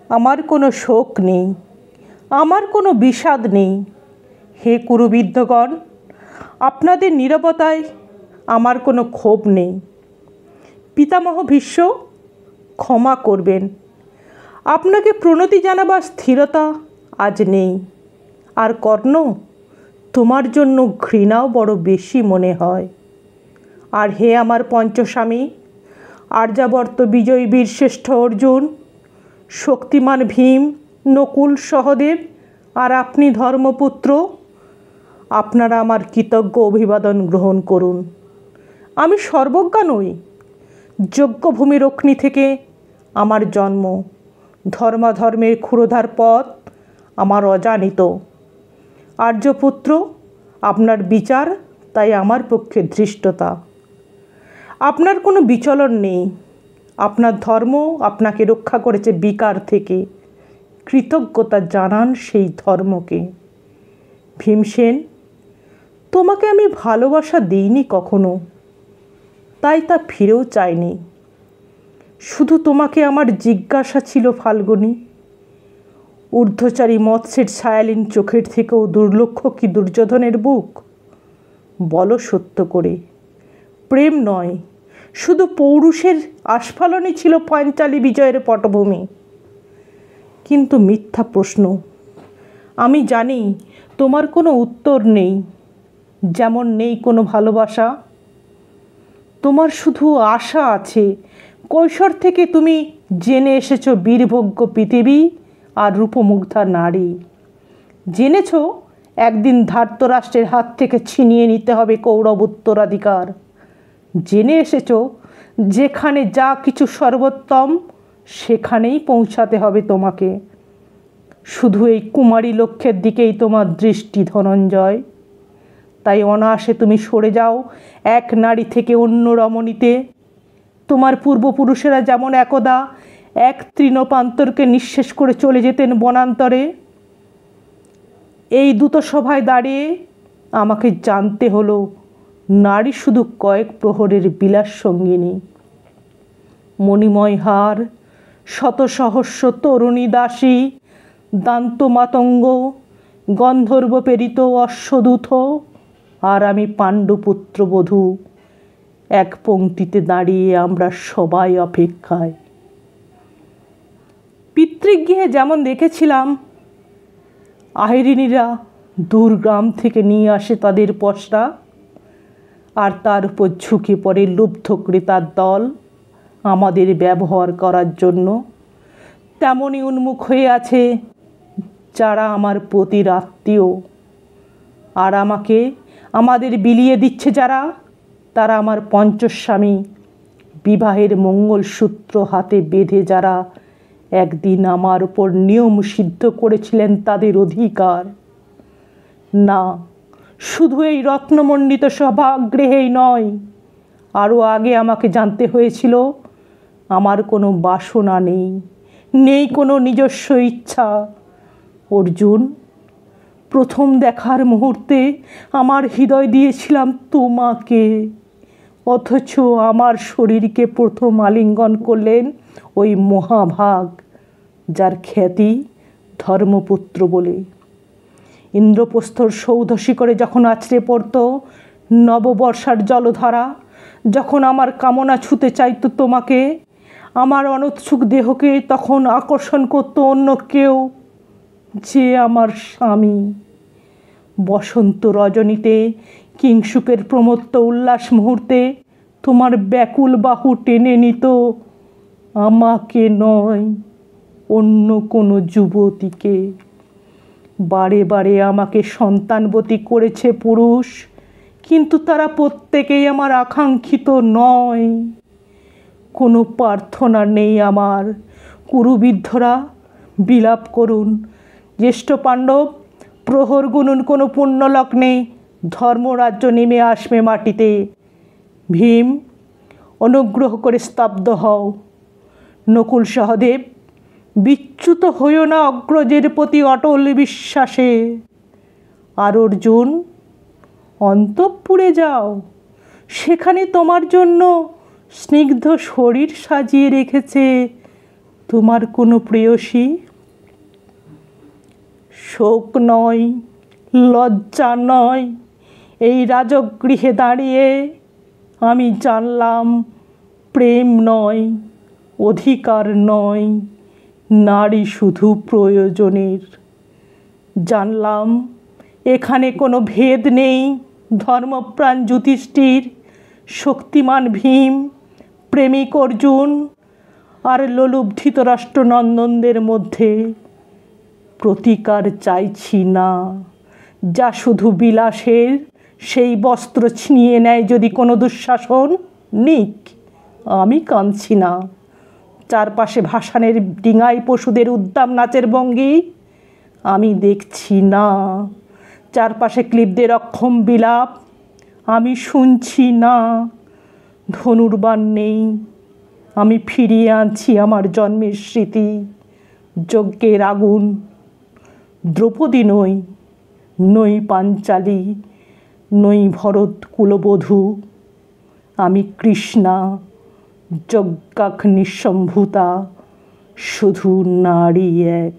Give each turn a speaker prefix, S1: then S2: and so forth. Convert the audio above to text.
S1: আমার কোনো শোক নেই, আমার কোনো বিষাদ নেই। হে কুরুবিদ্ধগণ, আপনাদের নীরবতায় আমার কোনো ক্ষোভ নেই। পিতামহ ভীষ্ম, ক্ষমা করবেন, আপনাকে প্রণতি জানাবার স্থিরতা আজ নেই। আর কর্ণ, তোমার জন্য ঘৃণাও বড় বেশি মনে হয়। আর হে আমার পঞ্চস্বামী, আর্যাবর্ত বিজয়ী বীরশ্রেষ্ঠ অর্জুন, শক্তিমান ভীম, নকুল, সহদেব আর আপনি ধর্মপুত্র, আপনারা আমার কৃতজ্ঞ অভিবাদন গ্রহণ করুন। আমি সর্বজ্ঞা নই। যজ্ঞভূমির অগ্নি থেকে আমার জন্ম, ধর্মাধর্মের ক্ষুরোধার পথ আমার অজানিত। আর্যপুত্র, আপনার বিচার তাই আমার পক্ষে ধৃষ্টতা। আপনার কোনো বিচলন নেই। আপনার ধর্ম আপনাকে রক্ষা করেছে বিকার থেকে। কৃতজ্ঞতা জানান সেই ধর্মকে। ভীমসেন, তোমাকে আমি ভালোবাসা দিইনি কখনো, তাই তা ফিরেও চাইনি। শুধু তোমাকে আমার জিজ্ঞাসা ছিল ফাল্গুনী, ঊর্ধ্বচারী মৎস্যের ছায়ালীন চোখের থেকেও দুর্লক্ষ কি দুর্যোধনের বুক? বলো সত্য করে। প্রেম নয়, শুধু পৌরুষের আস্ফালনই ছিল পাঞ্চালী বিজয়ের পটভূমি। কিন্তু মিথ্যা প্রশ্ন। আমি জানি তোমার কোনো উত্তর নেই, যেমন নেই কোনো ভালোবাসা। তোমার শুধু আশা আছে। কৈশোর থেকে তুমি জেনে এসেছো বীরভোগ্য পৃথিবী আর রূপমুগ্ধা নারী। জেনেছ একদিন ধার্তরাষ্ট্রের হাত থেকে ছিনিয়ে নিতে হবে কৌরব উত্তরাধিকার। জেনে এসেছ যেখানে যা কিছু সর্বোত্তম সেখানেই পৌঁছাতে হবে তোমাকে। শুধু এই কুমারী লক্ষ্যের দিকেই তোমার দৃষ্টি ধনঞ্জয়। তাই অনায়াসে তুমি সরে যাও এক নারী থেকে অন্য রমণীতে। তোমার পূর্বপুরুষেরা যেমন একদা এক তৃণপ্রান্তরকে নিঃশেষ করে চলে যেতেন বনান্তরে, এই দ্রুত সভায় দাঁড়িয়ে আমাকে জানতে হলো নারী শুধু কয়েক প্রহরের বিলাস সঙ্গিনী। মণিময় হার, শত সহস্র তরুণী দাসী, দান্ত মাতঙ্গ, গন্ধর্ব প্রেরিত অশ্বদূত, আর আমি পাণ্ডুপুত্র বধূ। এক পংক্তিতে দাঁড়িয়ে আমরা সবাই অপেক্ষায়। পিতৃগৃহে যেমন দেখেছিলাম আহিরিনীরা দূর গ্রাম থেকে নিয়ে আসে তাদের পসরা, আর তার উপর ঝুঁকে পড়ে লুব্ধ ক্রেতার দল আমাদের ব্যবহার করার জন্য, তেমনই উন্মুখ হয়ে আছে যারা আমার পতির আত্মীয়। আর আমাদের বিলিয়ে দিচ্ছে যারা, তারা আমার পঞ্চস্বামী। বিবাহের মঙ্গলসূত্র হাতে বেঁধে যারা একদিন আমার উপর নিয়ম সিদ্ধ করেছিলেন তাদের অধিকার। না, শুধু এই রত্নমণ্ডিত সভাগৃহেই নয়, আরও আগে আমাকে জানতে হয়েছিল আমার কোনো বাসনা নেই, নেই কোনো নিজস্ব ইচ্ছা। অর্জুন, প্রথম দেখার মুহূর্তে আমার হৃদয় দিয়েছিলাম তোমাকে, অথচ আমার শরীরকে প্রথম আলিঙ্গন করলেন ওই মহাভাগ, যার খ্যাতি ধর্মপুত্র বলে। ইন্দ্রপ্রস্থর সৌধ শিখরে যখন আছড়ে পড়ত নববর্ষার জলধারা, যখন আমার কামনা ছুতে চাইতো তোমাকে, আমার অনুৎসুক দেহকে তখন আকর্ষণ করত অন্য কেউ, যে আমার স্বামী। বসন্ত রজনীতে, কিংসুকের প্রমত্ত উল্লাস মুহূর্তে তোমার ব্যাকুল বাহু টেনে নিত আমাকে নয়, অন্য কোনো যুবতীকে। বারে বারে আমাকে সন্তানবতী করেছে পুরুষ, কিন্তু তারা প্রত্যেকেই আমার আকাঙ্ক্ষিত নয়। কোনো প্রার্থনা নেই আমার। কুরুবিদ্ধরা বিলাপ করুন। জ্যেষ্ঠ পাণ্ডব, প্রহর গুনুন কোনো পুণ্যলগ্নে ধর্মরাজ্য নেমে আসবে মাটিতে। ভীম, অনুগ্রহ করে স্তব্ধ হও। নকুল, সহদেব, বিচ্যুত হইও না অগ্রজের প্রতি অটল বিশ্বাসে। আর অর্জুন, অন্তঃপুরে যাও, সেখানে তোমার জন্য স্নিগ্ধ শরীর সাজিয়ে রেখেছে তোমার কোনো প্রেয়সী? শোক নয়, লজ্জা নয়, এই রাজগৃহে দাঁড়িয়ে আমি জানলাম প্রেম নয়, অধিকার নয়, নারী শুধু প্রয়োজনের। জানলাম এখানে কোনো ভেদ নেই ধর্মপ্রাণ যুধিষ্ঠির, শক্তিমান ভীম, প্রেমিক অর্জুন আর লোলুপ ধৃতরাষ্ট্রনন্দনদের মধ্যে। প্রতিকার চাইছি না, যা শুধু বিলাসের, সেই বস্ত্র ছিনিয়ে নেয় যদি কোনো দুঃশাসন, নিক, আমি কাঁদছি না। চারপাশে ভাসানের ডিঙায় পশুদের উদ্দাম নাচের ভঙ্গি, আমি দেখছি না। চারপাশে ক্লীবদের অক্ষম বিলাপ, আমি শুনছি না। ধনুর্বাণ নেই, আমি ফিরিয়ে আনছি আমার জন্মের স্মৃতি, যজ্ঞের আগুন। দ্রৌপদী নই, নই পাঞ্চালী, নই ভরত কুলবধূ, আমি কৃষ্ণা, যজ্ঞাগ্নিসম্ভূতা, শুধু নারী এক।